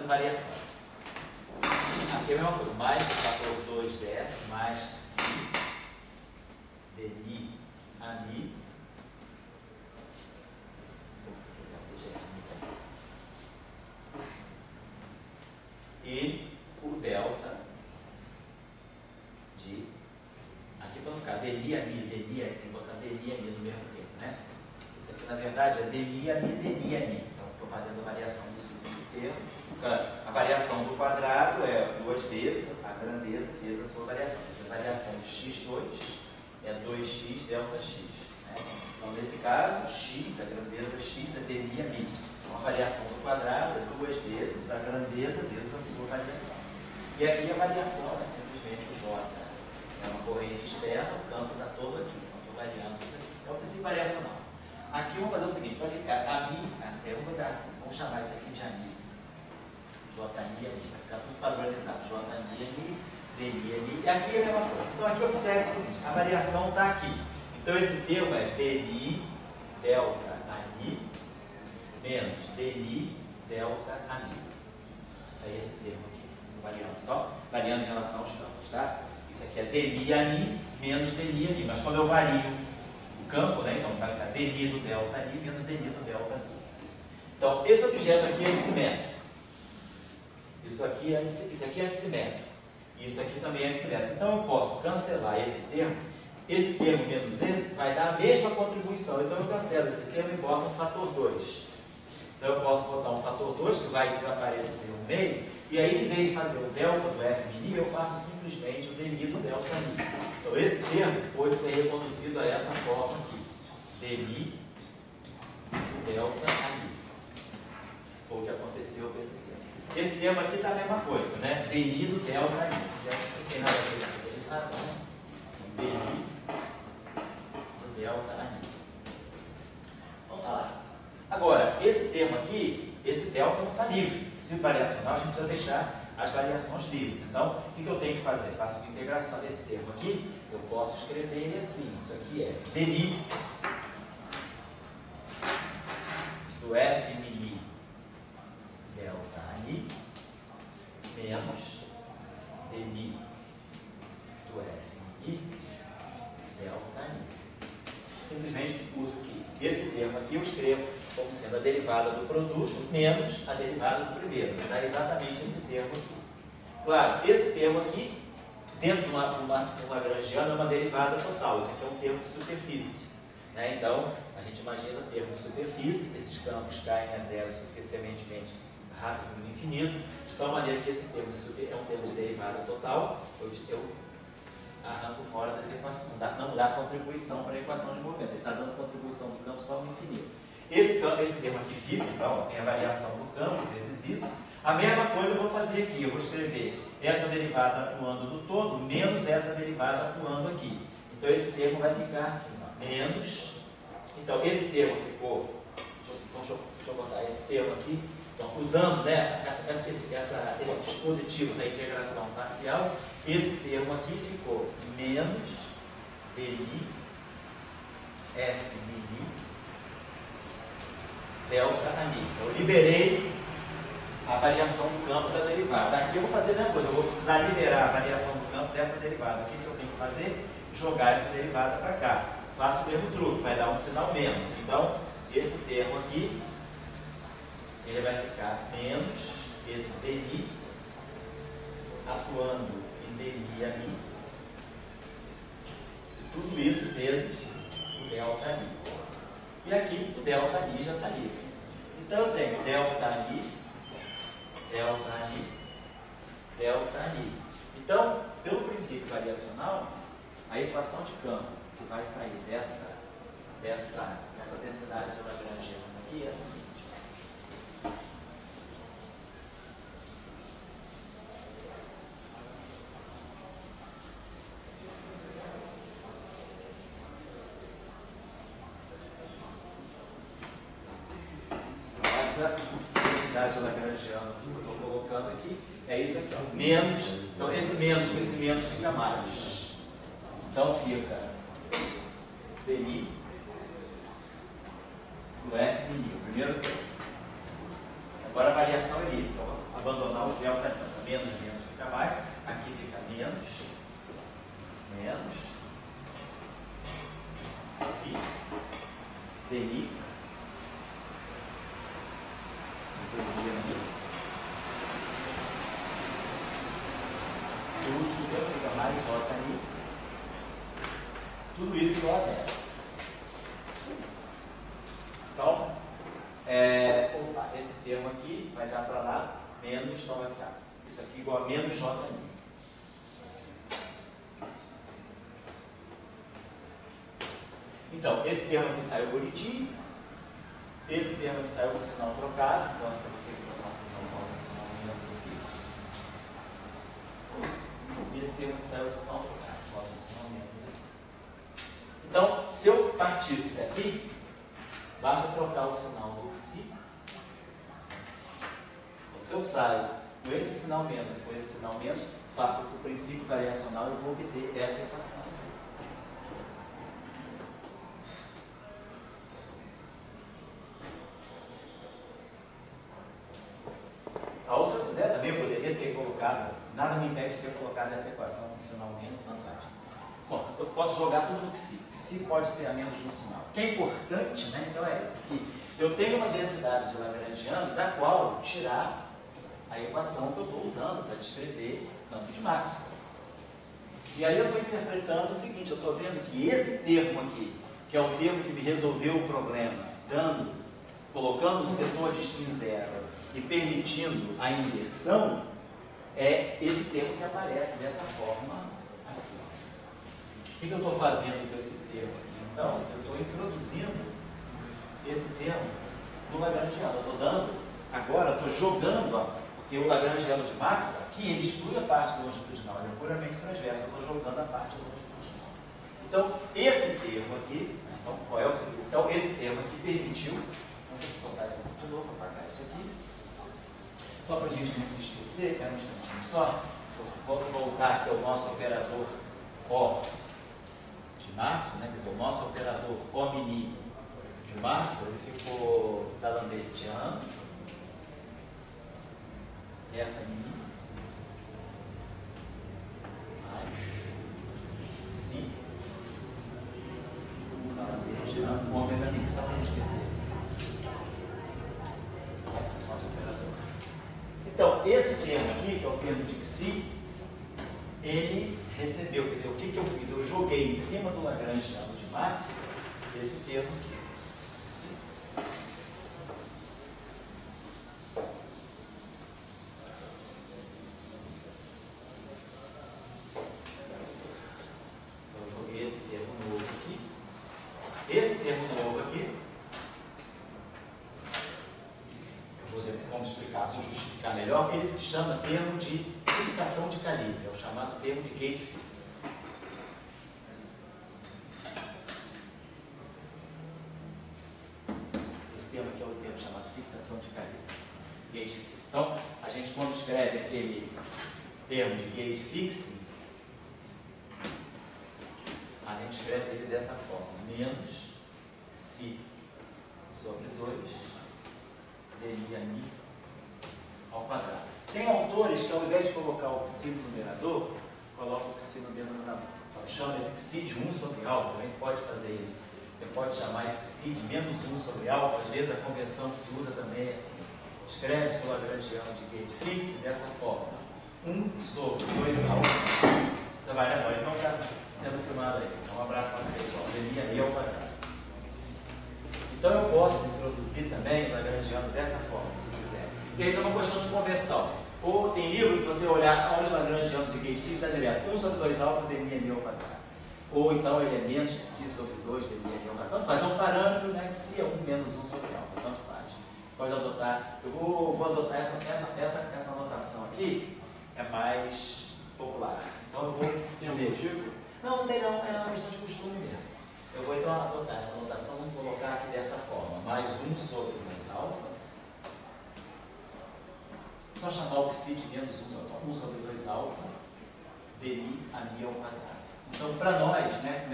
fazendo variação. Aqui é a mesma coisa, mais fator 2ds mais si dmi ami e o delta de, aqui para não ficar dmi ami, tem que botar dmi ami no mesmo tempo, né? Isso aqui na verdade é dmi ami, dmi ami. Então estou fazendo a variação do segundo termo. A variação do quadrado é 2 vezes a grandeza vezes a sua variação. A variação de x2 é 2x delta x. Né? Então nesse caso, x, a grandeza x é dmi ami. Então a variação do quadrado é 2 vezes a grandeza vezes a sua variação. E aqui a variação é simplesmente o j. É uma corrente externa, o campo está todo aqui. Então estou variando isso aqui. É o princípio variacional. Aqui vamos fazer o seguinte, para ficar ami, vamos chamar isso aqui de ami. JMI, vai ficar tudo padronizado. JMI, DMI, e aqui é a mesma coisa. Então aqui observe o seguinte, a variação está aqui. Então esse termo é DMI delta AMI menos DMI delta AMI. É esse termo aqui, variando só, variando em relação aos campos, tá? Isso aqui é DMI AMI menos DMI AMI, mas quando eu vario o campo, né, então vai ficar DMI do delta AMI menos DMI do delta AMI. Então esse objeto aqui é assimétrico. Isso aqui é antissimétrico. Isso aqui também é antissimétrico. Então eu posso cancelar esse termo. Esse termo menos esse vai dar a mesma contribuição. Então eu cancelo esse termo e boto um fator 2. Então eu posso botar um fator 2 que vai desaparecer no meio. E aí, em vez de fazer o delta do f mini, eu faço simplesmente o dmi do delta mini. Então esse termo pode ser reconduzido a essa forma aqui. Dmi do delta mini. Foi o que aconteceu com esse termo. Esse termo aqui está a mesma coisa, né? Dmi do delta AMI. Não tem nada a ver com isso. Ele está dmi do delta AMI. Então tá lá. Agora, esse termo aqui, esse delta não está livre. Se o variacional, a gente precisa deixar as variações livres. Então, o que eu tenho que fazer? Faço uma integração desse termo aqui. Eu posso escrever ele assim. Isso aqui é dmi do f mini delta AMI menos dmi do f mini delta AMI. Simplesmente uso que esse termo aqui eu escrevo como sendo a derivada do produto menos a derivada do primeiro. Vai dar exatamente esse termo aqui. Claro, esse termo aqui, dentro de uma lagrangiana, é uma derivada total. Isso aqui é um termo de superfície. Né? Então, a gente imagina o termo de superfície, esses campos caem a zero suficientemente rápido no infinito, de tal maneira que esse termo é um termo de derivada total, eu arranco fora das equações, não dá contribuição para a equação de movimento, ele está dando contribuição do campo só no infinito. Esse termo aqui fica, então, tem a variação do campo, vezes isso. A mesma coisa eu vou fazer aqui, eu vou escrever essa derivada atuando no todo, menos essa derivada atuando aqui. Então esse termo vai ficar assim, ó, menos, então esse termo ficou, deixa eu botar esse termo aqui. Então, usando, né, esse dispositivo da integração parcial, esse termo aqui ficou menos dmi f mini delta AMI. Então, eu liberei a variação do campo da derivada. Aqui eu vou fazer a mesma coisa, eu vou precisar liberar a variação do campo dessa derivada. O que eu tenho que fazer? Jogar essa derivada para cá. Faço o mesmo truque, vai dar um sinal menos. Então, esse termo aqui, ele vai ficar menos esse dmi atuando em dmi AMI. Tudo isso vezes o delta AMI. E aqui o delta AMI já está livre. Então eu tenho delta AMI, delta AMI, delta AMI. Então, pelo princípio variacional, a equação de campo que vai sair dessa densidade de Lagrangiana aqui é a seguinte. Essa densidade lagrangiana que eu estou colocando aqui é isso aqui, ó, menos. Então esse menos com esse menos fica mais. Então fica dmi do f mini, o primeiro termo. Agora a variação é livre. Então, abandonar o delta menos fica mais. Aqui fica menos si DI o último termo fica mais JI. Tudo isso igual a zero. Então, esse termo aqui vai dar para lá menos, então vai ficar isso aqui igual a menos JI. Então, esse termo aqui saiu bonitinho, esse termo aqui saiu com o sinal trocado, então eu vou ter que trocar o sinal menos aqui. E esse termo aqui saiu com o sinal trocado, coloca o sinal menos aqui. Então, se eu partisse daqui, basta trocar o sinal do psi. Então, se eu saio com esse sinal menos e com esse sinal menos, faço o princípio variacional e vou obter essa equação. Ou se eu quiser também, eu poderia ter colocado, nada me impede de ter colocado essa equação no sinal menos na prática. Bom, eu posso jogar tudo no psi. Psi pode ser a menos de um sinal. O que é importante, né? Então é isso aqui. Eu tenho uma densidade de Lagrangiano da qual eu vou tirar a equação que eu estou usando para descrever campo de Maxwell. E aí eu estou interpretando o seguinte, eu estou vendo que esse termo aqui, que é o termo que me resolveu o problema, colocando um setor de spin zero e permitindo a inversão, é esse termo que aparece dessa forma aqui. O que eu estou fazendo com esse termo aqui? Então, eu estou introduzindo esse termo no Lagrangiano. Eu estou dando, agora estou jogando, porque o Lagrangiano de Maxwell, aqui ele exclui a parte longitudinal, ele é puramente transverso, eu estou jogando a parte longitudinal. Então, esse termo aqui, então, qual é o seguinte? Então, esse termo aqui permitiu, deixa eu botar isso aqui de novo, apagar isso aqui. Só para a gente não se esquecer, um instantinho só, vou voltar aqui ao nosso operador O de Maxwell, né? Quer dizer, o nosso operador omni de Maxwell, ele ficou d'Alembertiano, eta mini, mais si, d'Alembertiano, ômega mini, só para não esquecer. Nosso operador. Então, esse termo aqui, que é o termo de psi, ele recebeu, quer dizer, o que eu fiz? Eu joguei em cima do Lagrangiano de Maxwell esse termo aqui. Então, eu joguei esse termo novo aqui. Esse termo novo aqui, vamos explicar, vamos justificar melhor, ele se chama termo de fixação de calibre, é o chamado termo de gate fix. Esse termo aqui é o termo chamado fixação de calibre, gate fix. Então, a gente quando escreve aquele termo de gate fix, a gente escreve ele dessa forma, menos si sobre 2 DI ao quadrado. Tem autores que, ao invés de colocar o psi no numerador, colocam o psi no denominador. Chama esse psi de 1 sobre alfa, também você pode fazer isso. Você pode chamar esse psi de menos 1 sobre alfa, às vezes a convenção que se usa também é assim. Escreve seu Lagrangiano de gate fix dessa forma. 1 sobre 2 alfa. Então vai agora, então está sendo filmado aí. Então, um abraço lá para o pessoal. DI ao quadrado. Então eu posso introduzir também o Lagrangiano dessa forma, se quiser. Porque isso é uma questão de conversão. Ou tem livro que você olha o Lagrangiano de gate fix, está direto. 1 sobre 2 alfa, DI ao quadrado. Ou então ele é menos que si sobre 2, DI ao quadrado. Tanto faz, é um parâmetro, né, que si é 1 menos 1 sobre alfa. Tanto faz. Pode adotar. Eu vou adotar essa anotação aqui, é mais popular. Então eu vou dizer. Não tem não, é uma questão de costume mesmo. Eu vou então adotar essa anotação, vamos colocar aqui dessa forma. Mais 1 sobre 2 alfa. Só chamar o psi de menos 1 sobre 2 alfa, DI a mi ao quadrado. Então, para nós, né,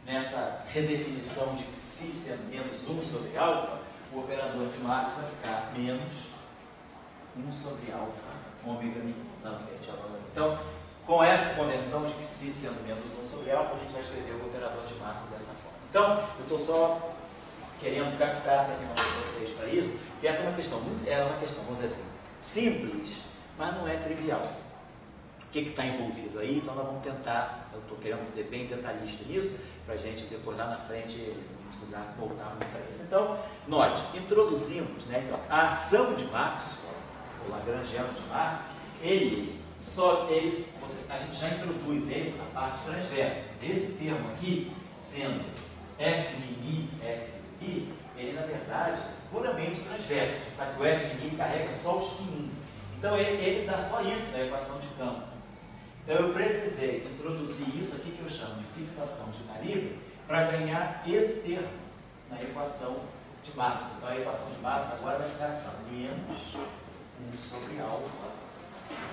nessa redefinição de psi sendo menos 1 sobre alfa, o operador de Maxwell vai ficar menos 1 sobre alfa ômega mi. Então, com essa convenção de que si sendo menos 1 sobre alfa, a gente vai escrever o operador de Maxwell dessa forma. Então, eu estou só querendo captar a atenção de vocês para isso, que essa é uma questão, vamos dizer assim, simples, mas não é trivial. O que está envolvido aí? Então, nós vamos tentar, eu estou querendo ser bem detalhista nisso, para a gente depois lá na frente não precisar voltar muito para isso. Então, nós introduzimos, né, então, a ação de Maxwell, o Lagrangiano de Maxwell, a gente já introduz ele na parte transversa. Esse termo aqui, sendo F mini, F i, ele na verdade puramente transverso. A gente sabe que o F mini carrega só os pininhos. Então ele dá só isso na equação de campo. Então eu precisei introduzir isso aqui que eu chamo de fixação de calibre para ganhar esse termo na equação de Maxwell. Então a equação de Maxwell agora vai ficar assim, menos 1 sobre alfa.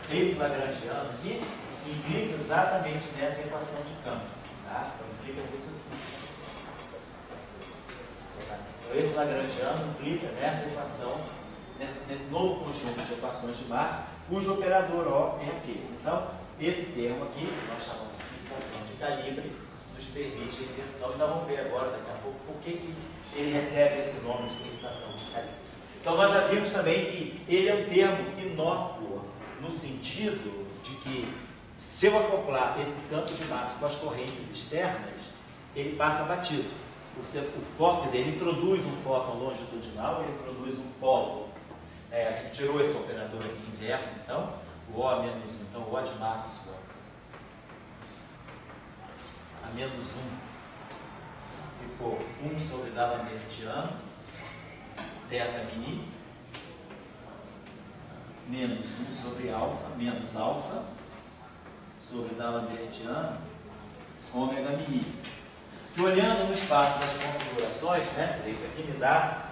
Esse lagrangiano aqui implica exatamente nessa equação de campo. Tá? Então implica isso aqui. Então esse lagrangiano implica nessa equação, nesse novo conjunto de equações de Maxwell, cujo operador O é aquele. Então, esse termo aqui, que nós chamamos de fixação de calibre, nos permite a inversão. E nós vamos ver agora, daqui a pouco, por que ele recebe esse nome de fixação de calibre. Então, nós já vimos também que ele é um termo inócuo, no sentido de que, se eu acoplar esse campo de Maxwell com as correntes externas, ele passa batido. O fóton, quer dizer, ele introduz um fóton longitudinal, ele introduz um polo. A gente tirou esse operador aqui inverso, então, o O a menos 1, então o O de Maxwell a menos 1 ficou 1 sobre D'Alembertiano, θ mini, menos 1 sobre alfa, menos alfa, sobre D'Alembertiano, ômega mini. E olhando no espaço das configurações, né, isso aqui me dá,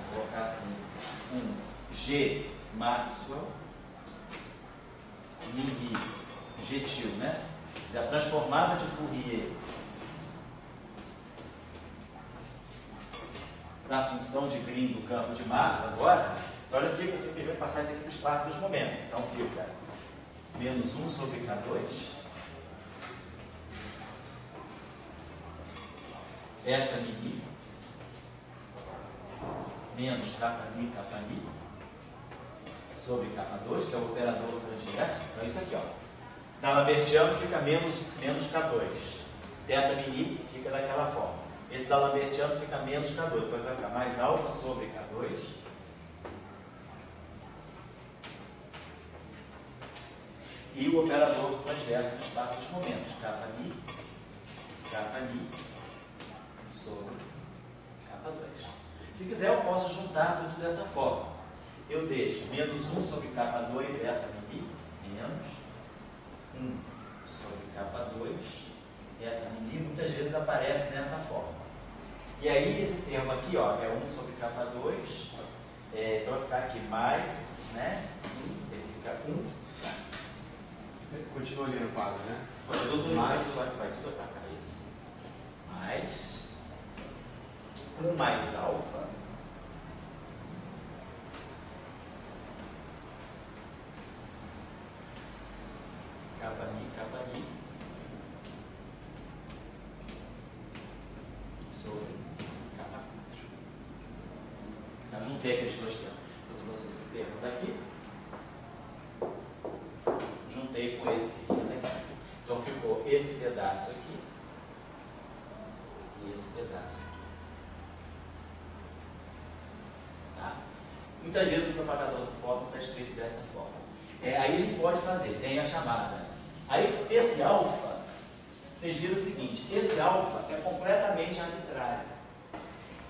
vou colocar assim, um G Maxwell mini gentil, né? Já transformada de Fourier da função de Green do campo de Maxwell agora, olha, fica simplesmente passar isso aqui para o espaço dos momentos. Então fica menos 1 sobre K2 θ mini menos kappa-mi sobre K2, que é o operador transverso. Então isso aqui, ó. D'Alembertiano fica menos K2. θ mini fica daquela forma. Esse D'Alembertiano fica menos K2. Então vai ficar mais alfa sobre K2. E o operador transverso no espaço dos momentos. Kappa-mi sobre K2. Se quiser, eu posso juntar tudo dessa forma. Eu deixo menos 1 sobre K2 θ mini, menos 1 sobre K2 θ mini, muitas vezes aparece nessa forma. E aí, esse termo aqui, ó, é 1 sobre K2, então vai ficar aqui mais, né? Ele fica 1. Continua ali no quadro, né? Vai tudo para cá, isso. Mais 1 mais alfa kappa-mi sobre K4. Então, juntei aqueles dois termos. Eu trouxe esse termo daqui, juntei com esse que fica daqui. Então ficou esse pedaço aqui e esse pedaço aqui. Tá? Muitas vezes o propagador do fóton está escrito dessa forma. Aí a gente pode fazer, tem a chamada. Aí esse alfa, vocês viram o seguinte, esse alfa é completamente arbitrário.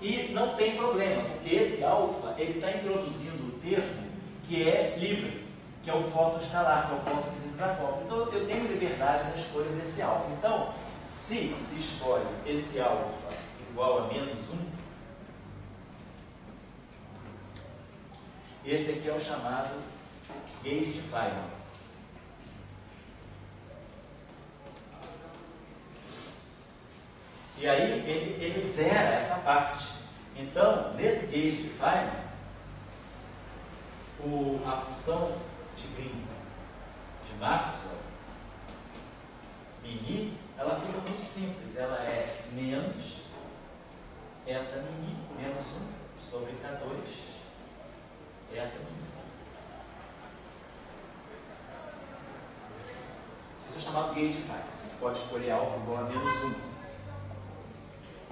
E não tem problema, porque esse alfa, ele está introduzindo o termo que é livre, que é o fóton escalar, que é o fóton que se desacopla. Então eu tenho liberdade na escolha desse alfa. Então, se escolhe esse alfa igual a menos 1, esse aqui é o chamado gauge de Feynman. E aí ele zera essa parte. Então, nesse gauge de Feynman, função de Green de Maxwell, mini, ela fica muito simples. Ela é menos eta mini menos 1 sobre K2 eta mini. Isso é chamado gauge factor. A gente pode escolher alfa igual a menos 1.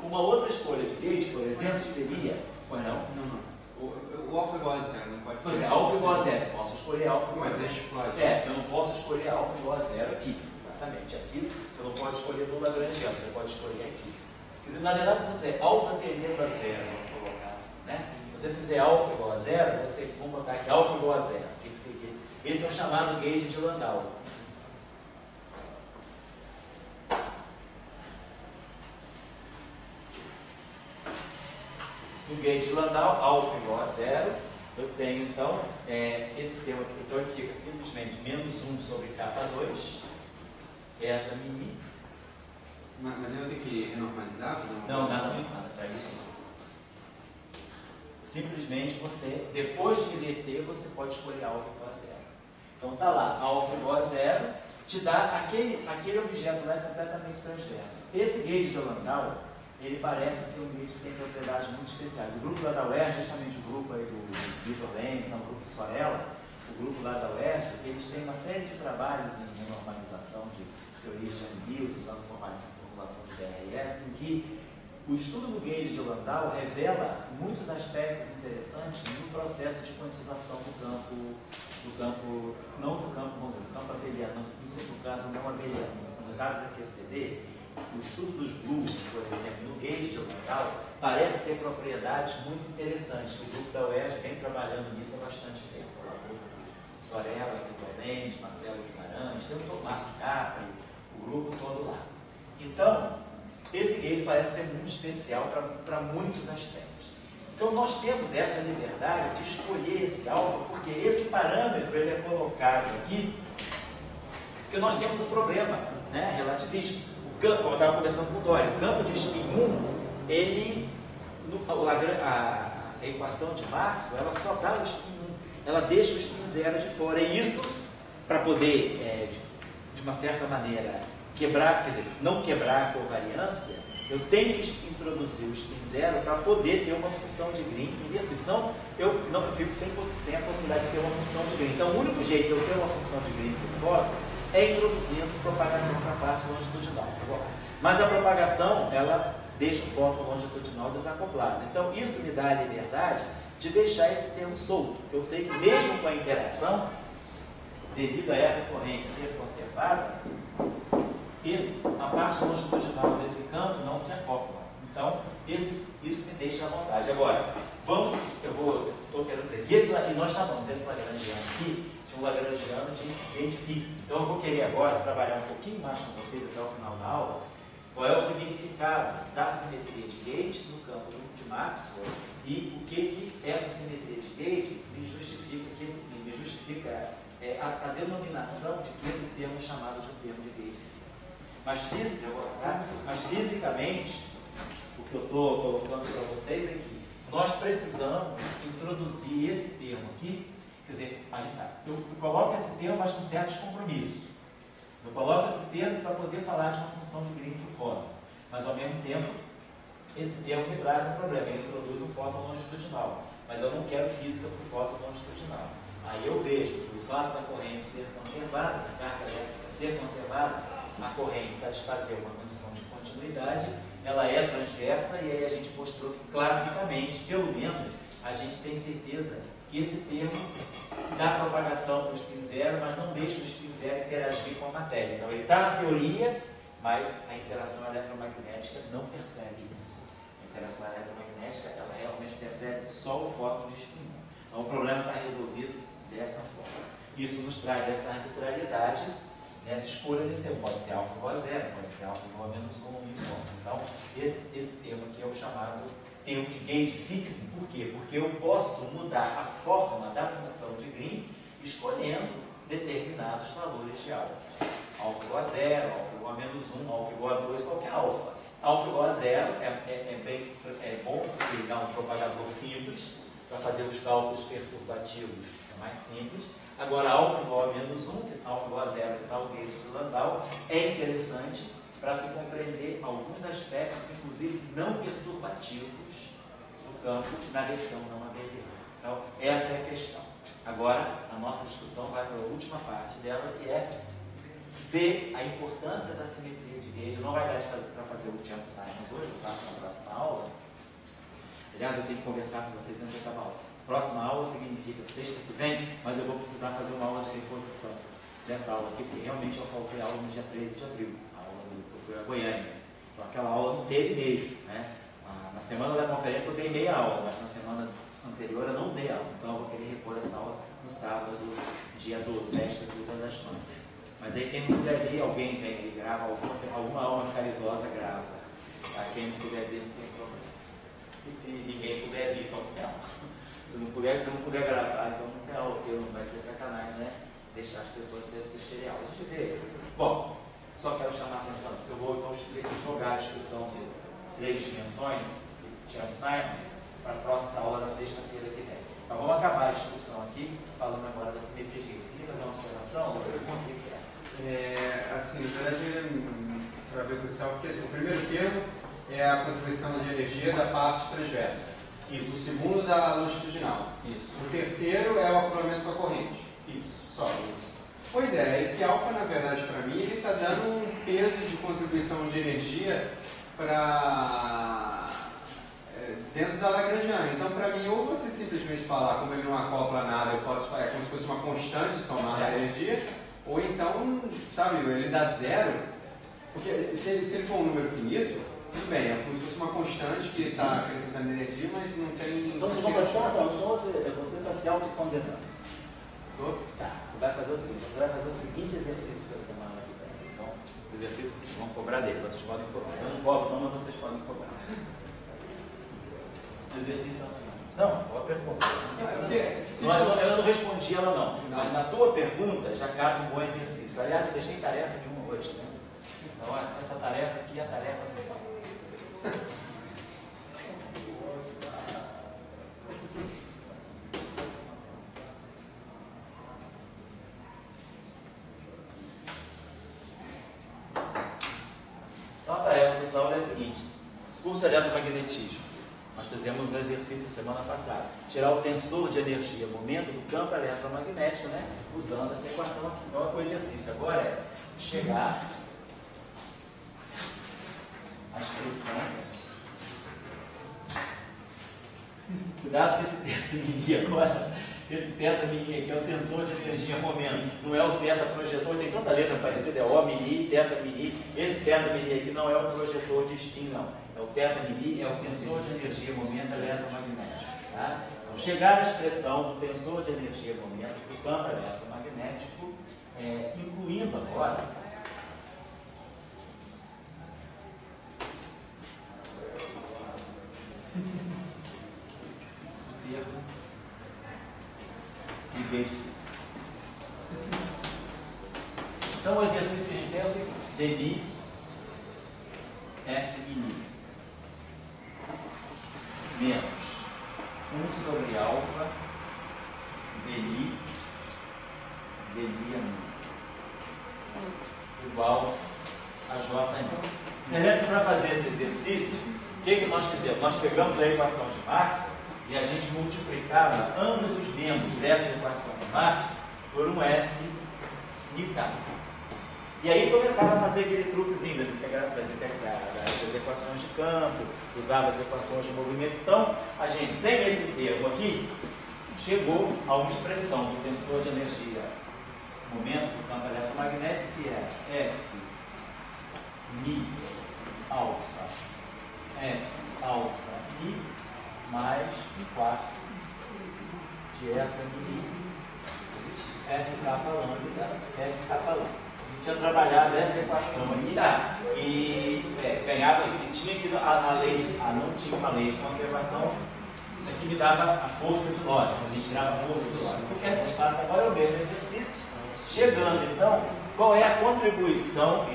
Uma outra escolha de gauge, por exemplo, seria... Pois não? Não. O alfa igual a 0, não pode ser. Pois é, alfa igual a 0. Posso escolher alfa igual a 0. Mas a gente pode. Eu não posso escolher alfa igual a 0 aqui. Exatamente. Aqui você não pode escolher no Lagrangiano, você pode escolher aqui. Quer dizer, na verdade, se você fizer alfa tendendo a 0, vamos colocar assim, né? Se você fizer alfa igual a 0, você vamos botar aqui alfa igual a 0. O que seria? Esse é o chamado gauge de Landau. No gauge de Landau, alfa igual a 0, eu tenho então esse termo aqui, então ele fica simplesmente menos 1 sobre K2, eta mini. Mas eu vou ter que renormalizar? Não, nada para isso não. Simplesmente você, depois de inverter, você pode escolher alfa igual a 0. Então está lá, alfa igual a 0, te dá aquele objeto lá completamente transverso. Esse gauge de Landau, ele parece ser um gauge que tem propriedades muito especiais. O grupo lá da UERJ, justamente o grupo aí do Vitor Leme, que é um grupo de Sorella, o grupo lá da UERJ, eles têm uma série de trabalhos em normalização de teorias de N-Bill, usando formulação de DRS, em que o estudo do gauge de Landau revela muitos aspectos interessantes no processo de quantização do campo, não do campo, vamos dizer, do campo abeliano, no caso não abeliano, no caso da QCD, o estudo dos blues, por exemplo, no gauge de Landau, parece ter propriedades muito interessantes. O grupo da UERJ vem trabalhando nisso há bastante tempo. O Sorella, Vitor Mendes, Marcelo Guimarães, tem o Márcio Capri, o grupo todo lá. Então, esse gauge parece ser muito especial para muitos aspectos. Então, nós temos essa liberdade de escolher esse alvo, porque esse parâmetro ele é colocado aqui, porque nós temos um problema, né, relativístico. O campo, como eu estava conversando com o Dória, o campo de spin 1, ele, a equação de Maxwell, ela só dá o spin 1, ela deixa o spin 0 de fora. E isso, para poder, de uma certa maneira, quebrar, quer dizer, não quebrar a covariância, eu tenho que introduzir o spin 0 para poder ter uma função de Green inversível. Senão, eu fico sem a possibilidade de ter uma função de Green. Então, o único jeito de eu ter uma função de Green por fora é introduzindo propagação para a parte longitudinal. Mas a propagação, ela deixa o fóton longitudinal desacoplado. Então, isso me dá a liberdade de deixar esse termo solto. Eu sei que mesmo com a interação, devido a essa corrente ser conservada, a parte longitudinal desse campo não se acopla. Então, isso me deixa à vontade. Agora, estou querendo dizer, e nós chamamos esse Lagrangiano aqui de um Lagrangiano de gauge fixo. Então, eu vou querer agora trabalhar um pouquinho mais com vocês até o final da aula, qual é o significado da simetria de gauge no campo de Maxwell e o que essa simetria de gauge me justifica, a denominação de que esse termo é chamado de um termo de gauge fixo. Mas fisicamente, o que eu estou colocando para vocês é que nós precisamos introduzir esse termo aqui, quer dizer, eu coloco esse termo, mas com certos compromissos. Eu coloco esse termo para poder falar de uma função de Green por fora, mas ao mesmo tempo, esse termo me traz um problema, ele introduz um fóton longitudinal, mas eu não quero física para o fóton longitudinal. Aí eu vejo que o fato da corrente ser conservada, da carga elétrica ser conservada, a corrente satisfazer uma condição de continuidade, ela é transversa, e aí a gente mostrou que classicamente, pelo menos, a gente tem certeza que esse termo dá propagação para o spin 0, mas não deixa o spin 0 interagir com a matéria. Então ele está na teoria, mas a interação eletromagnética não percebe isso. A interação eletromagnética, ela realmente percebe só o fóton de spin 1. Então o problema está resolvido dessa forma. Isso nos traz essa arbitrariedade nessa escolha desse termo. Pode ser alfa igual a 0, pode ser alfa igual a menos 1 ou menos 1. Então, esse termo aqui é o chamado termo de gauge fixing. Por quê? Porque eu posso mudar a forma da função de Green escolhendo determinados valores de alfa. Alfa igual a 0, alfa igual a menos 1, alfa igual a 2, qualquer alfa. Alfa igual a 0 é bom porque dá um propagador simples, para fazer os cálculos perturbativos é mais simples. Agora, alfa igual a menos 1, alfa igual a 0, que está o gauge de Landau, é interessante para se compreender alguns aspectos, inclusive não perturbativos, do campo na reação não abeliana. Então, essa é a questão. Agora, a nossa discussão vai para a última parte dela, que é ver a importância da simetria de gauge. Não vai dar para fazer o Tiago Simons hoje, eu faço na próxima aula. Aliás, eu tenho que conversar com vocês antes de acabar a aula. Próxima aula significa sexta que vem, mas eu vou precisar fazer uma aula de reposição dessa aula aqui, porque realmente eu faltei aula no dia 13 de abril, a aula que eu fui a Goiânia. Então aquela aula não teve mesmo, né? Na semana da conferência eu dei meia aula, mas na semana anterior eu não dei aula. Então eu vou querer repor essa aula no sábado, dia 12, véspera de Dia das Mães. Mas aí quem não puder vir, alguém vem e grava, alguma alma caridosa grava. Tá? Quem não puder vir, não tem problema. E se ninguém puder vir, então não. Se não puder gravar, então não tem aula, porque não vai ser sacanagem, né? Deixar as pessoas se assistirem a aula. A gente vê. Bom, só quero chamar a atenção. Se eu vou então jogar a discussão de 3 dimensões, de Tiago Simons, para a próxima aula da sexta-feira que vem. Então vamos acabar a discussão aqui, falando agora da simetria de Higgs. Queria fazer uma observação? Eu pergunto o que é. Assim, na verdade, para ver com o céu, porque assim, o primeiro termo é a contribuição de energia da parte transversa. Isso. O segundo da longitudinal. Isso. O terceiro é o acoplamento com a corrente. Isso. Só isso. Pois é, esse alfa, na verdade, para mim, ele está dando um peso de contribuição de energia para dentro da Lagrangiana. Então, para mim, ou você simplesmente falar, como ele não acopla nada, eu posso falar, é como se fosse uma constante somada à energia, ou então, sabe, ele dá zero, porque se ele for um número finito, tudo bem, é como se fosse uma constante que está acrescentando energia, mas não tem... Então, você está se autocondenando. Tá, você vai fazer o seguinte exercício da semana que vem. Então, o exercício que vão cobrar dele, vocês podem cobrar. Eu não cobro não, mas vocês podem cobrar. O exercício é assim. Não, boa pergunta. Eu não respondi ela não. Mas na tua pergunta já cabe um bom exercício. Aliás, eu deixei tarefa de uma hoje, né? Então, essa tarefa aqui é a tarefa do sol. Então a tarefa do Saulo é a seguinte: curso de eletromagnetismo. Nós fizemos um exercício semana passada. Tirar o tensor de energia, momento do campo eletromagnético, né? Usando essa equação aqui. Então o exercício agora é chegar à expressão. Cuidado com esse teta agora. Esse teta mini aqui é o tensor de energia momento. Não é o teta projetor, tem tanta letra parecida, é O mini, teta mini. Esse teta mini aqui não é o projetor de spin, não. É o teta mini, é o tensor de energia momento eletromagnético. Tá? Então, chegar à expressão do tensor de energia momento do campo eletromagnético, incluindo agora de gauge fixa. Então o exercício que a gente tem é o seguinte: dmi f mini menos 1 sobre alfa dmi mini igual a j em. Você lembra que para fazer esse exercício, o que nós fizemos? Nós pegamos a equação de Maxwell e a gente multiplicava ambos os membros dessa equação de Maxwell por um f de k. E aí começava a fazer aquele truquezinho das equações de campo, usava as equações de movimento. Então, a gente, sem esse termo aqui, chegou a uma expressão do tensor de energia momento do campo eletromagnético, que é F mi alfa mi mais 1 quarto de eta mi f kappa lambda f kappa lambda. A gente tinha trabalhado essa equação aqui e ganhava isso. Tinha que a lei, não tinha uma lei de conservação. Isso aqui me dava a força de Lorentz, a gente tirava a força de Lorentz. O que a gente faz agora é o mesmo exercício. Chegando então, qual é a contribuição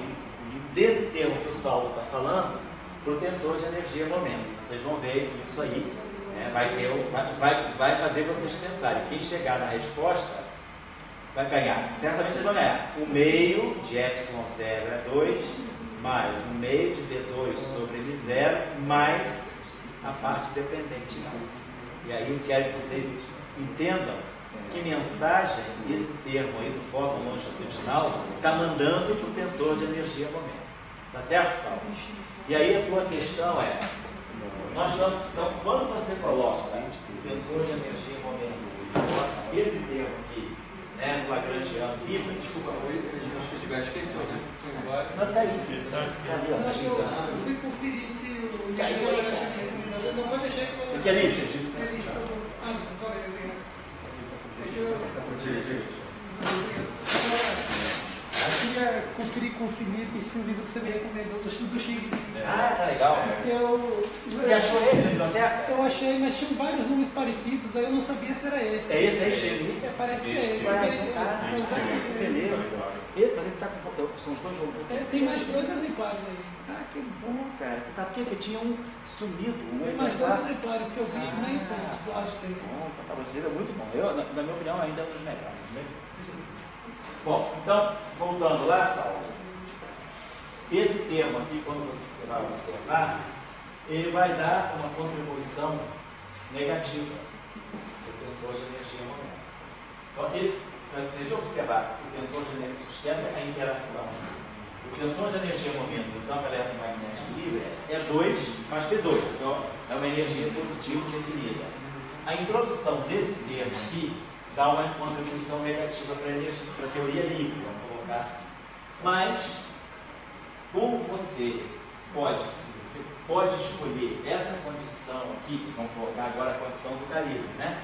desse termo que o Saulo está falando para o tensor de energia momento? Vocês vão ver que isso aí Vai fazer vocês pensarem. Quem chegar na resposta vai ganhar. Certamente vocês vão ganhar. O meio de ε0 é 2, mais o meio de B2 sobre M0, mais a parte dependente. E aí eu quero que vocês entendam que mensagem esse termo aí do fóton longitudinal está mandando para o tensor de energia momento. Tá certo, Saulo? E aí a tua questão é, então, quando você coloca o tensor de energia momento, esse termo aqui, né, no Lagrangiano, desculpa, Acho que o Edgar esqueceu, né? Foi embora. não, tá aí. Tá ali, ó, tá chegando. Eu fui conferir se o Caiu aí, eu não vou deixar que eu... O que é lixo? Eu queria conferir com o Felipe se o livro que você me recomendou do estudo do Chile. Ah, tá legal. Porque Você achou ele na biblioteca? eu achei, mas tinham vários nomes parecidos, aí eu não sabia se era esse. É esse aí, Chile? Parece que é esse. Beleza. Mas ele tá com. São os dois jogos. Tem mais 2 exemplares aí. Ah, que bom, cara. Sabe por quê? Porque tinha um sumido. Tem mais 2 exemplares que eu vi, nem estante do lado de dentro. Bom, esse livro é muito bom. Eu, na minha opinião, ainda é um dos melhores. Né? Bom, então, voltando lá, Saulo. Esse termo aqui, quando você vai observar, ele vai dar uma contribuição negativa do tensor de energia momento. Então, se você observar o tensor de energia, esquece a interação. O tensor de energia momento do campo eletromagnético livre é 2 mais P2. Então, é uma energia positiva definida. A introdução desse termo aqui dá uma contribuição negativa para a energia, para a teoria livre, vamos colocar assim. Mas, como você pode escolher essa condição aqui, vamos colocar agora a condição do calibre, né?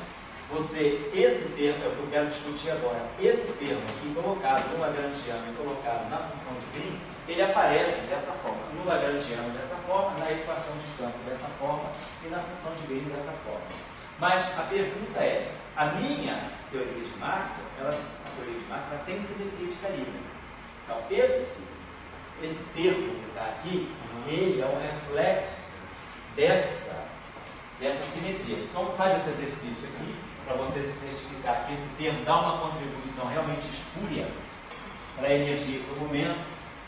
Esse termo, é o que eu quero discutir agora, esse termo aqui colocado no Lagrangiano e colocado na função de Green, ele aparece dessa forma, no Lagrangiano dessa forma, na equação de campo dessa forma e na função de Green dessa forma. Mas a pergunta é, a minha teoria de Maxwell, ela tem simetria de calibre. Então, esse termo que está aqui, ele é um reflexo dessa simetria. Então, faz esse exercício aqui, para você se certificar que esse termo dá uma contribuição realmente espúria para a energia e para o momento.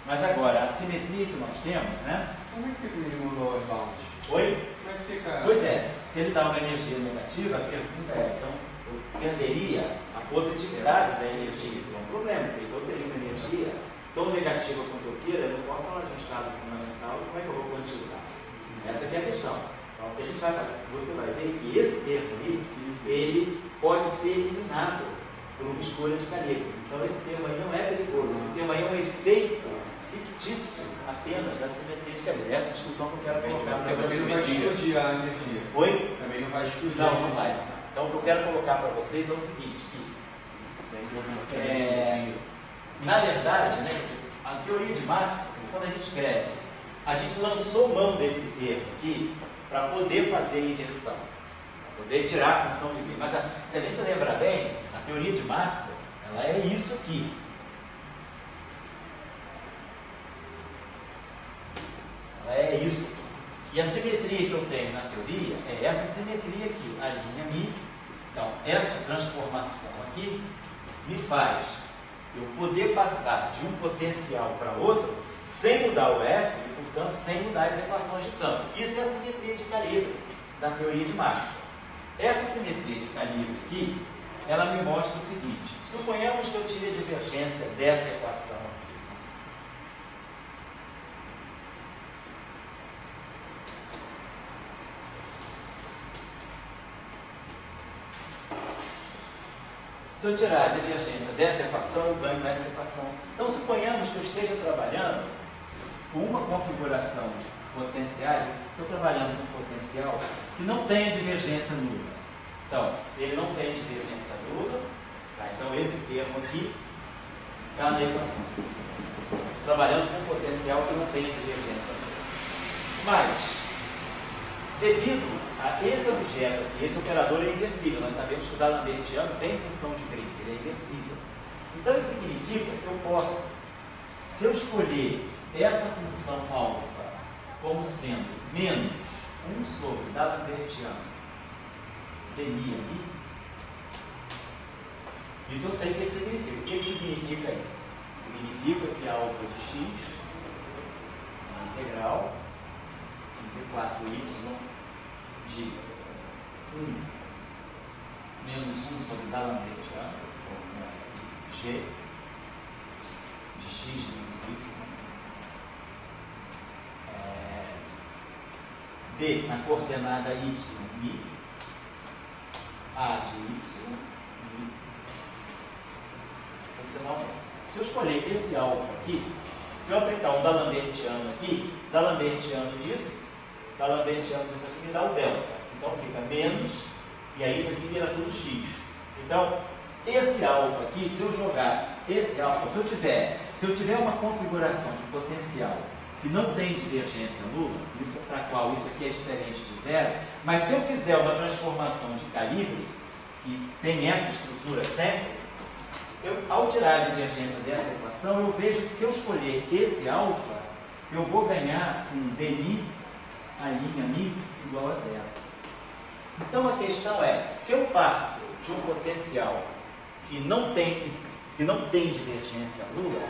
Mas agora, a simetria que nós temos, né? Como é que fica o mínimo lower bound? Oi? Como é que fica? Pois é, se ele dá uma energia negativa, a pergunta é, então, eu perderia a positividade da energia. Isso é um problema, porque eu teria uma energia tão negativa quanto eu queira, eu não posso falar de um estado fundamental, como é que eu vou quantizar? Essa aqui é a questão. Então, o que a gente vai fazer? Você vai ver que esse termo aí, ele pode ser eliminado por uma escolha de calibre. Então, esse termo aí não é perigoso. Esse termo aí é um efeito fictício apenas da simetria de calibre. Essa discussão que eu quero colocar para Também vocês. não vai explodir a energia. Oi? Também não vai explodir. Não vai. Então, o que eu quero colocar para vocês é o seguinte, na verdade, né, a teoria de Maxwell, quando a gente escreve, a gente lançou mão desse termo aqui para poder fazer a inversão, para poder tirar a função de B. Mas se a gente lembrar bem, a teoria de Maxwell, ela é isso aqui. Ela é isso. E a simetria que eu tenho na teoria é essa simetria aqui, a linha Mi. Então, essa transformação aqui me faz eu poder passar de um potencial para outro sem mudar o F e, portanto, sem mudar as equações de campo. Isso é a simetria de calibre da teoria de Maxwell. Essa simetria de calibre aqui, ela me mostra o seguinte: suponhamos que eu tire a divergência dessa equação aqui. Se eu tirar a divergência dessa equação, eu ganho nessa equação. Então, suponhamos que eu esteja trabalhando com uma configuração de potenciais, estou trabalhando com um potencial que não tem divergência nula. Então, ele não tem divergência nula, tá? Então esse termo aqui está na equação. Trabalhando com um potencial que não tem divergência nula. Mas, devido a esse objeto aqui, esse operador é inversível. Nós sabemos que o D'Alembertiano tem função de Green, ele é inversível. Então isso significa que eu posso, se eu escolher essa função alfa como sendo menos 1 sobre D'Alembertiano DMI ali. Isso eu sei o que significa. O que significa isso? Significa que a alfa de x é integral entre 4y de 1 menos 1 sobre D'Alembert g de x menos y d na coordenada y mi a de y mi funcionalmente. Se eu escolher esse alfa aqui, se eu aplicar um D'Alembertiano aqui, D'Alembertiano disso aqui me dá o delta. Então fica menos, e aí isso aqui vira tudo x. Então, esse alfa aqui, se eu jogar esse alfa, se eu tiver uma configuração de potencial que não tem divergência nula, isso para qual isso aqui é diferente de zero, mas se eu fizer uma transformação de calibre, que tem essa estrutura sempre, ao tirar a divergência dessa equação, eu vejo que se eu escolher esse alfa, eu vou ganhar um dmi, a linha mi, igual a zero. Então a questão é, se eu parto de um potencial que não tem divergência nula,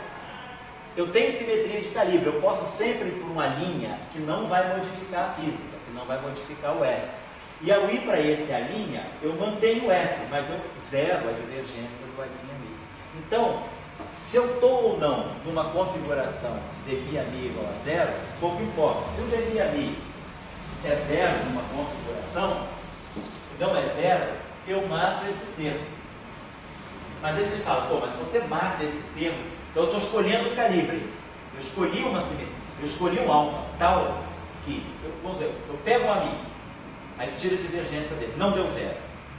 eu tenho simetria de calibre, eu posso sempre ir por uma linha que não vai modificar a física, que não vai modificar o F. E ao ir para esse A', eu mantenho o F, mas eu zero a divergência do A'M. Então, se eu estou ou não numa configuração de dmi igual a zero, pouco importa. Se o dmi é zero numa configuração, não é zero, eu mato esse termo. Mas aí vocês falam, pô, mas se você mata esse termo, então eu estou escolhendo o calibre. Eu escolhi uma simetria, eu escolhi um alfa, tal, que, vamos dizer, eu pego um ami, aí tiro a divergência dele, não deu zero.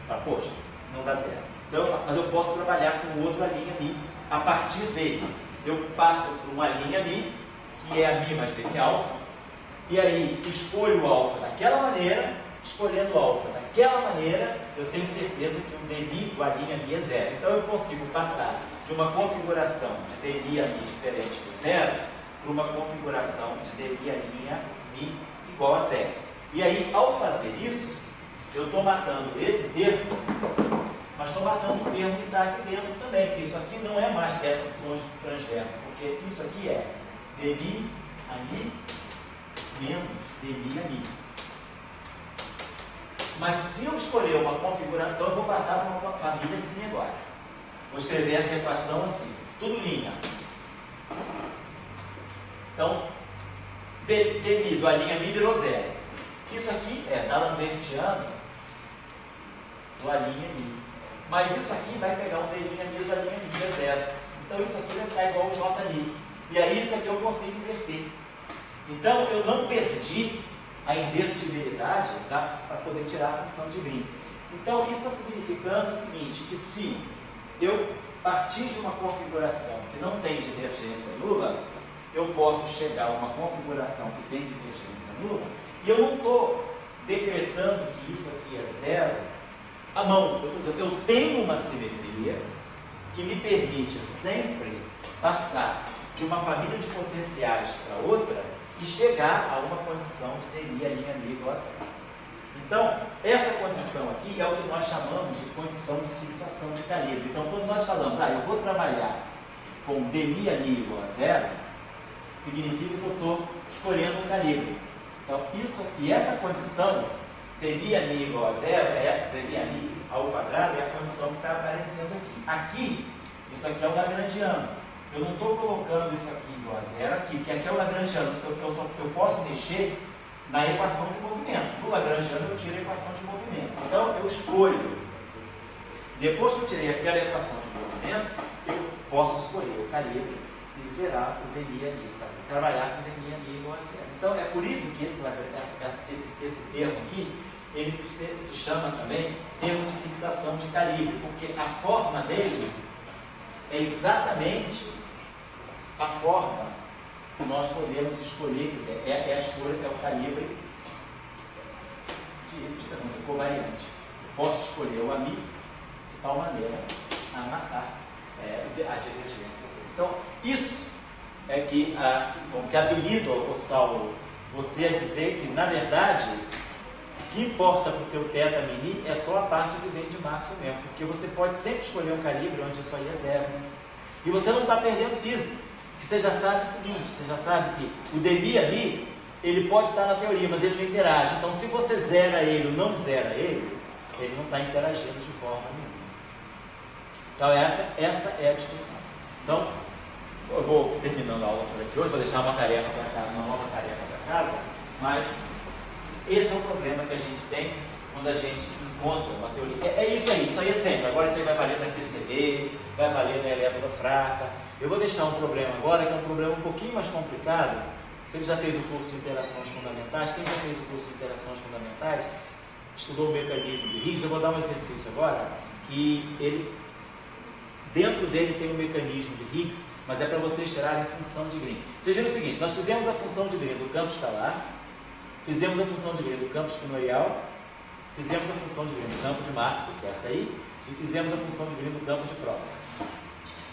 Fala, poxa, não dá zero. Então, mas eu posso trabalhar com outro mi. A partir dele, eu passo por uma linha mi, que é a mi mais dmi alfa, e aí escolho o alfa daquela maneira, escolhendo o alfa daquela maneira, eu tenho certeza que o dmi do a' mi é zero. Então eu consigo passar de uma configuração de dmi a mi diferente do zero para uma configuração de dmi a mi igual a zero. E aí, ao fazer isso, eu estou matando esse termo, mas estou matando o termo que está aqui dentro também, que isso aqui não é mais teto transverso, porque isso aqui é dmi a mi menos dmi a mi. Mas se eu escolher uma configuração, então eu vou passar para uma família assim agora. Vou escrever essa equação assim, tudo linha. Então, dmi do a' mi virou zero. Isso aqui é D'Alembertiano do a' mi. Mas isso aqui vai pegar um dmi do a' mi, que é zero. Então isso aqui vai ficar igual ao j'. E aí isso aqui eu consigo inverter. Então eu não perdi a invertibilidade para poder tirar a função de green. Então isso está significando o seguinte, que se eu partir de uma configuração que não tem divergência nula, eu posso chegar a uma configuração que tem divergência nula, e eu não estou decretando que isso aqui é zero à mão. Eu tenho uma simetria que me permite sempre passar de uma família de potenciais para outra e chegar a uma condição de dmi a linha mi igual a zero. Então, essa condição aqui é o que nós chamamos de condição de fixação de calibre. Então, quando nós falamos, eu vou trabalhar com dmi a mi igual a zero, significa que eu estou escolhendo um calibre. Então, isso aqui, essa condição, dmi a mi igual a zero, dmi a mi ao quadrado, é a condição que está aparecendo aqui. Aqui, isso aqui é o lagrangiano. Eu não estou colocando isso aqui igual a zero aqui, porque aqui é o lagrangiano. Eu posso mexer na equação de movimento. No lagrangiano eu tiro a equação de movimento. Então eu escolho, depois que eu tirei aquela equação de movimento, eu posso escolher o calibre e zerar o dmi a mi, trabalhar com dmi a mi igual a zero. Então é por isso que esse termo aqui, ele se chama também termo de fixação de calibre, porque a forma dele é exatamente a forma que nós podemos escolher, quer dizer, é a escolha, é o calibre de covariante. Eu posso escolher o ami de tal maneira a matar a divergência. Então, isso é que habilita, o Saulo, você a dizer que, na verdade, O que importa para o teu θ mini é só a parte que vem de máximo mesmo, porque você pode sempre escolher um calibre onde isso aí é zero. E você não está perdendo física, porque você já sabe o seguinte, você já sabe que o dB ali, ele pode estar na teoria, mas ele não interage. Então, se você zera ele ou não zera ele não está interagindo de forma nenhuma. Então, essa é a discussão. Então, eu vou terminando a aula por aqui hoje, vou deixar uma tarefa para casa, uma nova tarefa para casa, mas esse é o problema que a gente tem quando a gente encontra uma teoria. É isso aí é sempre. Agora isso aí vai valer na QCD, vai valer na elétrica fraca. Eu vou deixar um problema agora, que é um problema um pouquinho mais complicado. Você já fez o curso de interações fundamentais? Quem já fez o curso de interações fundamentais, estudou o mecanismo de Higgs, eu vou dar um exercício agora, que ele, dentro dele tem um mecanismo de Higgs, mas é para vocês tirarem função de Green. Vocês viram o seguinte, nós fizemos a função de Green do campo escalar, fizemos a função de Green do campo espinorial, fizemos a função de Green do campo de Maxwell, que é essa aí, e fizemos a função de Green do campo de prova.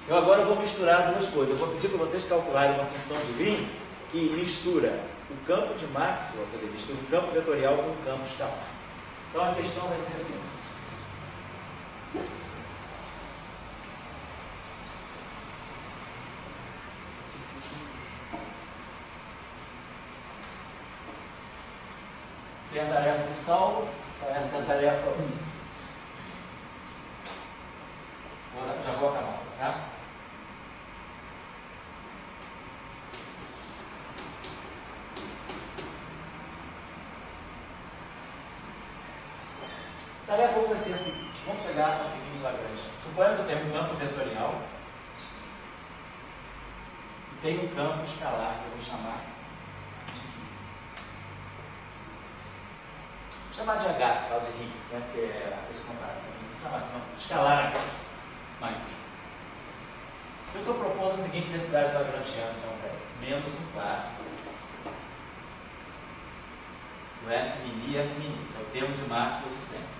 Eu agora vou misturar duas coisas. Eu vou pedir para vocês calcularem uma função de Green que mistura o campo de Maxwell, quer dizer, mistura o campo vetorial com o campo escalar. Então a questão vai ser assim. Tem a tarefa do Saulo, essa é a tarefa 1. Já vou acabar, tá? A tarefa 1 vai ser a seguinte. Vamos pegar o seguinte Lagrange. Suponha que eu tenho um campo vetorial e tenho um campo escalar que eu vou chamar de φ. Vou chamar de H, por causa de Higgs, né? Porque é a questão prática. Vou chamar de escalar H, maiúsculo. Eu estou propondo a seguinte densidade lagrangiana, então, menos 1/4 do F mini e F mini, que é o termo de Maxwell do centro.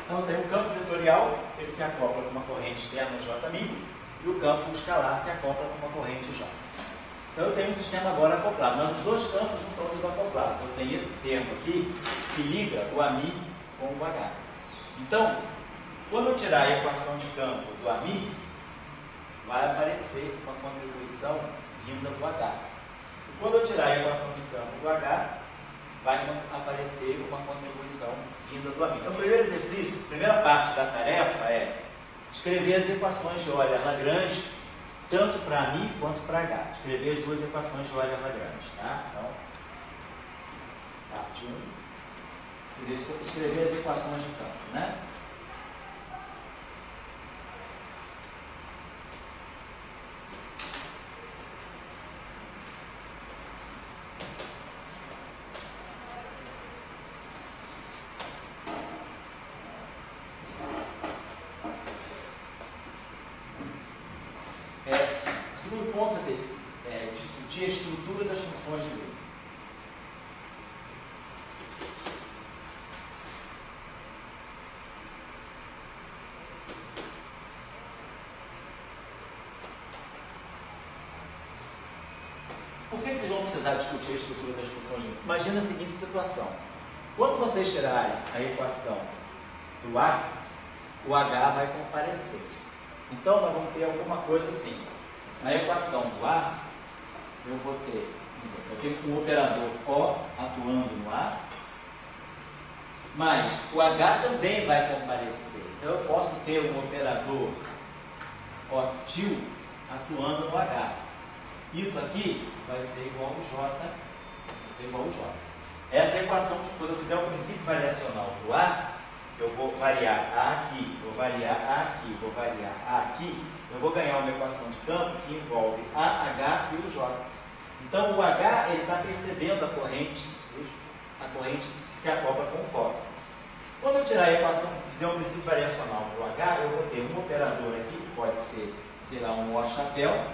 Então, tem o campo vetorial, ele se acopla com uma corrente externa J', e o campo escalar se acopla com uma corrente J. Então, eu tenho um sistema agora acoplado, mas os dois campos não estão desacoplados. Eu tenho esse termo aqui, que liga o AMI com o H. Então, quando eu tirar a equação de campo do AMI, vai aparecer uma contribuição vinda do H. E quando eu tirar a equação de campo do H, vai aparecer uma contribuição vinda do AMI. Então, o primeiro exercício, a primeira parte da tarefa é escrever as equações de Euler-Lagrange, tanto para AMI quanto para H. Escrever as duas equações de Euler-Lagrange, tá? Então, parte 1. E escrever as equações de campo, né? O segundo ponto vai ser discutir a estrutura das funções de Green. que vocês vão precisar discutir a estrutura das funções de green? Imagina a seguinte situação. Quando vocês tirarem a equação do A, o H vai comparecer. Então, nós vamos ter alguma coisa assim. Na equação do A, eu vou ter, eu tenho um operador O atuando no A, mas o H também vai comparecer. Então, eu posso ter um operador O til atuando no H. Isso aqui vai ser igual ao J, vai ser igual ao J. Essa equação, quando eu fizer o princípio variacional do A, eu vou variar A aqui, vou variar A aqui, vou variar A aqui, eu vou ganhar uma equação de campo que envolve AH e o J. Então, o H está percebendo a corrente que se acopla com o fóton. Quando eu tirar a equação, fizer um princípio variacional do H, eu vou ter um operador aqui, que pode ser, sei lá, um O chapéu,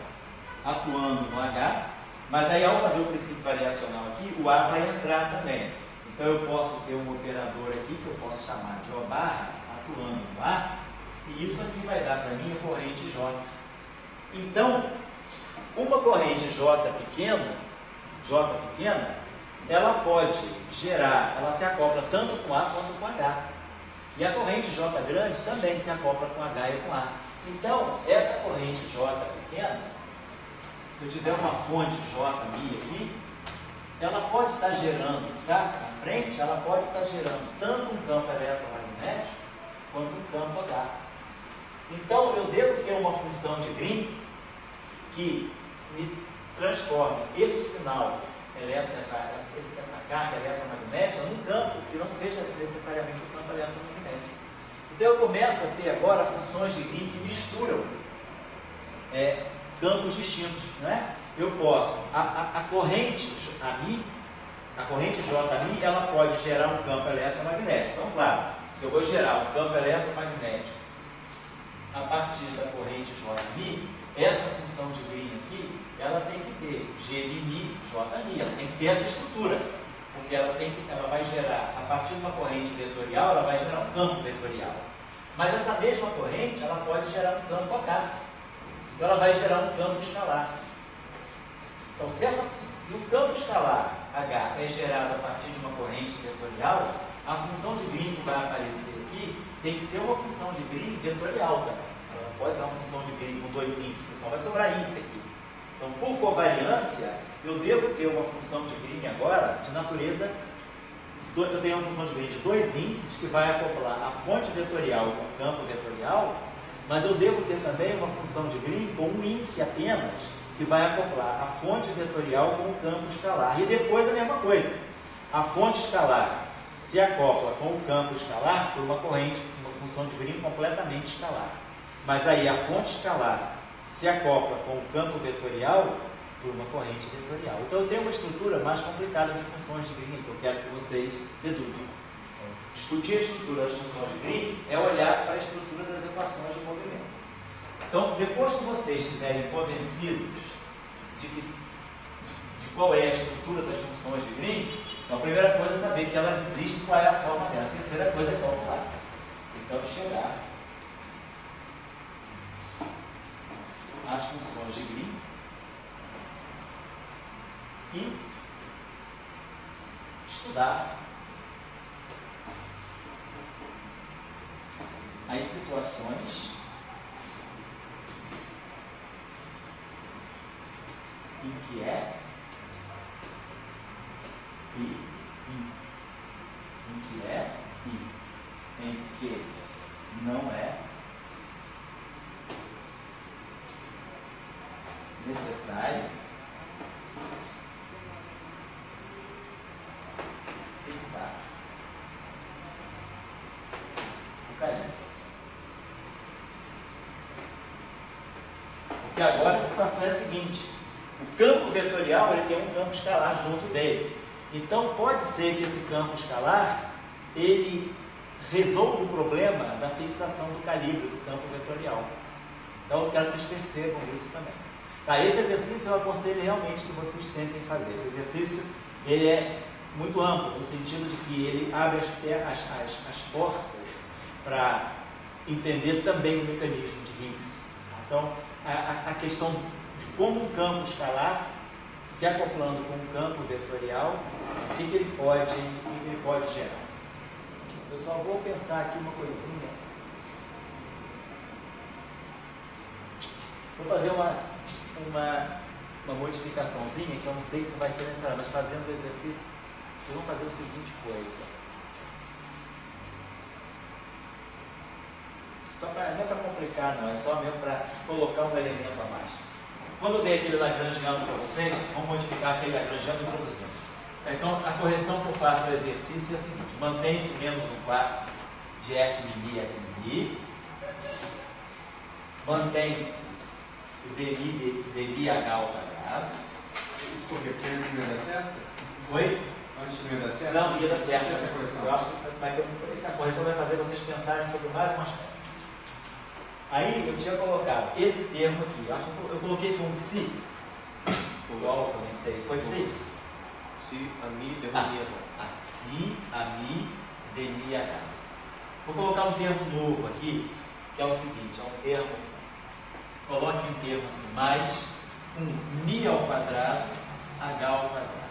atuando no H, mas aí ao fazer o princípio variacional aqui, o A vai entrar também. Então eu posso ter um operador aqui, que eu posso chamar de O barra, atuando no A, e isso aqui vai dar para mim a corrente J. Então, uma corrente J pequena, ela pode gerar, ela se acopla tanto com A quanto com H. E a corrente J grande também se acopla com H e com A. Então, essa corrente J pequena, se eu tiver uma fonte JMI aqui, ela pode estar gerando, tá? Na frente, ela pode estar gerando tanto um campo eletromagnético quanto um campo H. Então, eu devo ter uma função de Green que me transforme esse sinal, essa carga eletromagnética, num campo que não seja necessariamente um campo eletromagnético. Então, eu começo a ter agora funções de Green que misturam campos distintos, né? Eu posso, a corrente JMI, ela pode gerar um campo eletromagnético. Então, claro, se eu vou gerar um campo eletromagnético a partir da corrente JMI, essa função de Green aqui, ela tem que ter GMI, JMI, ela tem que ter essa estrutura, porque ela vai gerar, a partir de uma corrente vetorial, ela vai gerar um campo vetorial. Mas essa mesma corrente, ela pode gerar um campo H. Então ela vai gerar um campo escalar. Então, se o campo escalar H é gerado a partir de uma corrente vetorial, a função de Green que vai aparecer aqui tem que ser uma função de Green vetorial também. Ela não pode ser uma função de Green com dois índices, porque senão vai sobrar índice aqui. Então, por covariância, eu devo ter uma função de Green agora de natureza. Eu tenho uma função de Green de dois índices que vai acoplar a fonte vetorial com o campo vetorial, mas eu devo ter também uma função de Green com um índice apenas que vai acoplar a fonte vetorial com o campo escalar. E depois a mesma coisa. A fonte escalar se acopla com o campo escalar por uma corrente, uma função de Green completamente escalar. Mas aí a fonte escalar se acopla com o campo vetorial por uma corrente vetorial. Então eu tenho uma estrutura mais complicada de funções de Green que eu quero que vocês deduzam. Discutir a estrutura das funções de Green é olhar para a estrutura das equações de movimento. Então, depois que vocês estiverem convencidos de qual é a estrutura das funções de Green, então a primeira coisa é saber que elas existem, qual é a forma dela. A terceira coisa é calcular. Então, chegar às funções de Green e estudar as situações em que é e em que é e em que não é necessário fixar o carimbo. Porque agora a situação é a seguinte: o campo vetorial ele tem um campo escalar junto dele. Então pode ser que esse campo escalar ele resolva o problema da fixação do calibre do campo vetorial. Então eu quero que vocês percebam isso também. Tá, esse exercício eu aconselho realmente que vocês tentem fazer. Esse exercício ele é muito amplo, no sentido de que ele abre as portas para entender também o mecanismo de Higgs. Então, a questão de como um campo escalar se acoplando com um campo vetorial, o que ele pode gerar? Eu só vou pensar aqui uma coisinha. Vou fazer uma modificaçãozinha, que eu não sei se vai ser necessário, mas fazendo o exercício, vocês vão fazer o seguinte coisa. Não é para complicar, não, é só mesmo para colocar um elemento a mais. Quando eu dei aquele lagrangiano para vocês, vamos modificar aquele lagrangiano introduzindo. Então, a correção que eu faço no exercício é a seguinte: mantém-se menos 1/4 de F μi, mantém-se o dmi/h ao quadrado. Isso porque antes não ia dar certo? Oi? Antes não ia dar certo? Não, ia dar certo. Essa correção. Eu acho que essa correção vai fazer vocês pensarem sobre mais um aspecto. Aí eu tinha colocado esse termo aqui, eu acho que eu coloquei com psi. Foi alfa, nem sei. Foi psi? Psi, ami, dmi, h. Psi, ami, dmi, h. Vou colocar um termo novo aqui, que é o seguinte, é um termo, coloque um termo assim, mais um mi ao quadrado, h ao quadrado.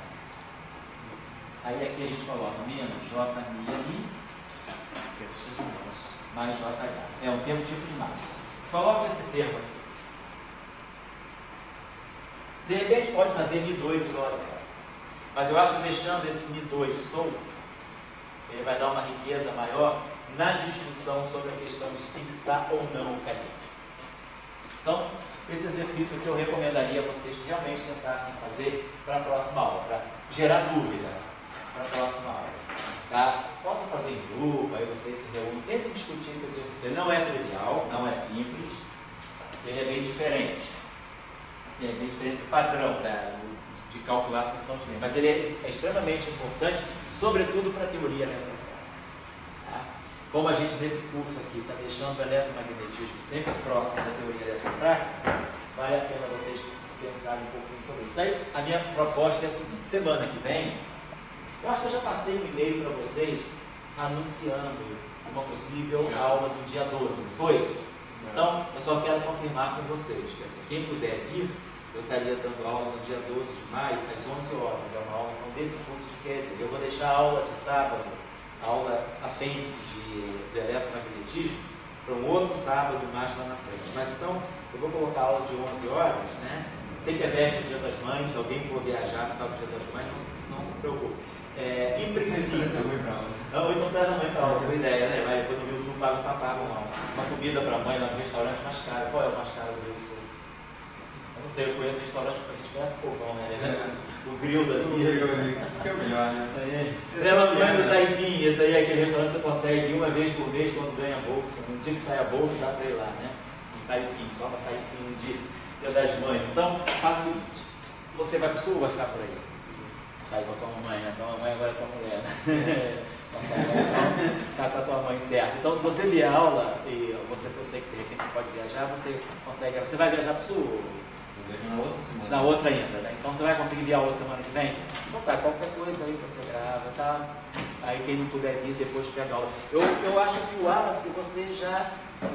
Aí aqui a gente coloca menos j mi ali, mais JH. É um termo tipo de massa. Coloca esse termo aqui. De repente pode fazer Mi2 igual a zero. Mas eu acho que deixando esse Mi2 solto, ele vai dar uma riqueza maior na discussão sobre a questão de fixar ou não o caminho. Então, esse exercício que eu recomendaria a vocês realmente tentassem fazer para a próxima aula, para gerar dúvida para a próxima aula. Tá? Posso fazer em grupo, aí vocês se reúnem, tentem discutir esse exercício. Ele não é trivial, não é simples, ele é bem diferente. Assim, é bem diferente do padrão de calcular a função de lembda, mas ele é extremamente importante, sobretudo para a teoria eletromagnética. Tá? Como a gente nesse curso aqui está deixando o eletromagnetismo sempre próximo da teoria eletrofrágil, vale a pena vocês pensarem um pouquinho sobre isso. Aí a minha proposta é a seguinte: semana que vem, eu acho que eu já passei um e-mail para vocês anunciando uma possível aula do dia 12, não foi? Então, eu só quero confirmar com vocês. Quem puder vir, eu estaria dando aula no dia 12 de maio, às 11 horas. É uma aula então, desse curso de QED. Eu vou deixar a aula de sábado, a aula apêndice de eletromagnetismo, para um outro sábado mais lá na frente. Mas então, eu vou colocar a aula de 11 horas, né? Sempre é véspera do Dia das Mães, se alguém for viajar no tal do Dia das Mães, não se preocupe. Em princípio. Não, então traz a mãe para aula, boa ideia, né? Vai depois no Rio Sul paga um papago, não. Uma comida para a mãe lá no restaurante mais caro. Qual é o mais caro do Rio Sul? Eu não sei, eu conheço restaurante que a gente conhece pouco, né? O grill da vida. Que é o melhor, né? Ela mãe do Taipim, esse aí é aquele restaurante que você consegue ir uma vez por mês quando ganha a bolsa. No dia que sai a bolsa, dá para ir lá, né? Em Taipim, só para Taipim, dia das mães. Então, faça o seguinte: você vai para o Sul ou vai ficar por aí? Vai com a tua mamãe, né? Tua mamãe agora é tua mulher, né? Tá com a tua mãe, certo. Então, se você vier aula, e eu sei que de repente você pode viajar, você consegue. Você vai viajar para o Sul? Vou viajar na outra semana. Na outra ainda, né? Então, você vai conseguir vir aula semana que vem? Então, tá, qualquer coisa aí você grava, tá? Aí, quem não puder vir, depois pega a aula. Eu acho que o Wallace, você já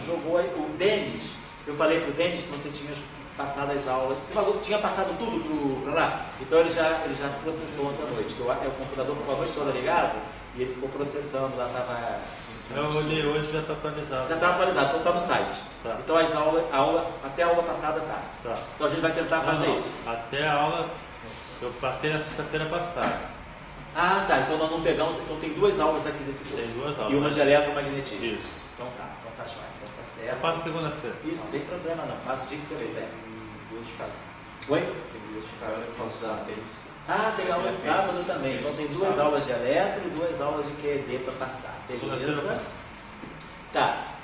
jogou aí. O Denis, eu falei pro Denis que você tinha passado as aulas. Você falou que tinha passado tudo para lá. Então ele já processou ontem à noite. Que o computador ficou a noite toda ligado e ele ficou processando lá, estava. Eu olhei hoje, já está atualizado. Já está atualizado, então está no site. Tá. Então as aulas, até a aula passada tá. Então a gente vai tentar fazer isso. Até a aula, eu passei na sexta-feira passada. Ah, tá. Então nós não pegamos. Então tem duas aulas daqui desse curso. Tem duas aulas. E uma de eletromagnetismo. Isso. Então tá jóia. Então tá certo. Eu passo segunda-feira. Isso, não tem problema não. Passa o dia que você vem, Duas de cada. Oi? Tem duas de cada que usar eles. Ah, tem aula de sábado também. Então tem duas aulas de eletro e duas aulas de QED para passar. Beleza? Tá.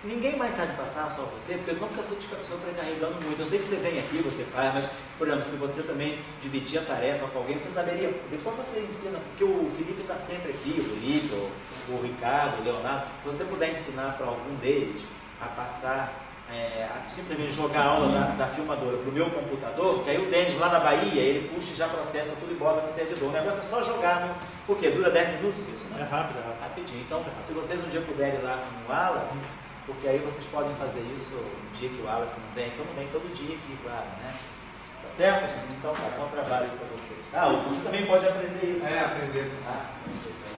Ninguém mais sabe passar, só você, porque eu não fico sobrecarregando muito. Eu sei que você vem aqui, você faz, mas, por exemplo, se você também dividir a tarefa com alguém, você saberia. Depois você ensina, porque o Felipe está sempre aqui, o Felipe, o Ricardo, o Leonardo. Se você puder ensinar para algum deles a passar, a simplesmente jogar a aula da filmadora para o meu computador, que aí o Denis lá na Bahia, ele puxa e já processa tudo e bota no servidor. O negócio é só jogar, porque dura 10 minutos isso, né? É rápido. Rapidinho. Então, se vocês um dia puderem ir lá no Wallace, porque aí vocês podem fazer isso no dia que o Wallace não vem, então não vem todo dia aqui, claro, né? Tá Certo, gente? Então, bom trabalho para vocês. Ah, você também pode aprender isso. Aprender. Ah,